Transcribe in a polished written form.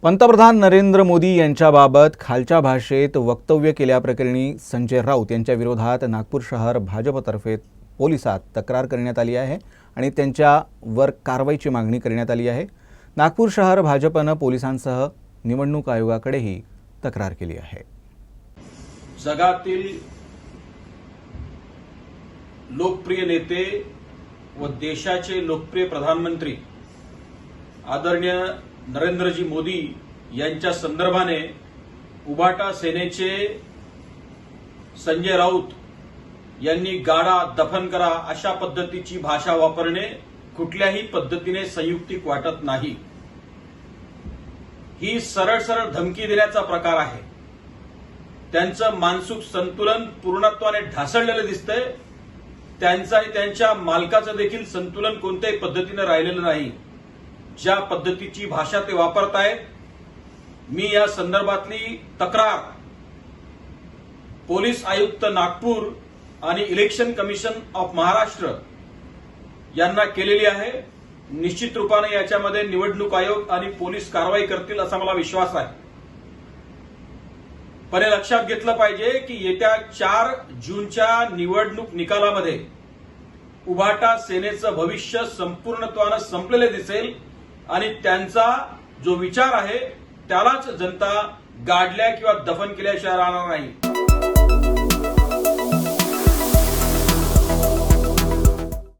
पंतप्रधान नरेंद्र मोदी यांच्याबाबत खालच्या भाषेत वक्तव्य केल्याप्रकरणी संजय राऊत यांच्या विरोधात नागपूर शहर भाजपतर्फे पोलिसात तक्रार करण्यात आली आहे आणि त्यांच्यावर कारवाईची मागणी करण्यात आली आहे। नागपूर शहर भाजपने पोलिसांसह निवडणूक आयोगाकडेही तक्रार केली आहे। जगातील लोकप्रिय नेते व देशाचे लोकप्रिय प्रधानमंत्री आदरणीय नरेंद्रजी मोदी यांच्या संदर्भाने उभाटा सेनेचे संजय राऊत यांनी गाडा दफन करा अशा पद्धतीची भाषा वापरणे कुठल्याही पद्धतीने संयुक्तिक वाटत नाही। ही सरळ सरळ धमकी देण्याचा प्रकार आहे। त्यांचं मानसिक संतुलन पूर्णत्वाने ढासळलेलं दिसतंय। त्यांच्या मालकाचं देखील संतुलन कोणत्याही पद्धतीने राहिलेलं नाही। ज्या पद्धतीची भाषा ते वापरतायत, मी या संदर्भातली तक्रार पोलीस आयुक्त नागपूर आणि इलेक्शन कमिशन ऑफ महाराष्ट्र यांना केलेली आहे। निश्चित रूपाने याच्यामध्ये निवडणूक आयोग आणि पोलीस कारवाई करतील असा मला विश्वास आहे। पण हे लक्षात घेतलं पाहिजे की येत्या 4 जूनच्या निवडणूक निकालामध्ये उभाटा सेनेचं भविष्य संपूर्णत्वाने संपलेले दिसेल आणि त्यांचा जो विचार आहे त्यालाच जनता गाडल्या किंवा दफन केल्याशिवाय राहणार नाही।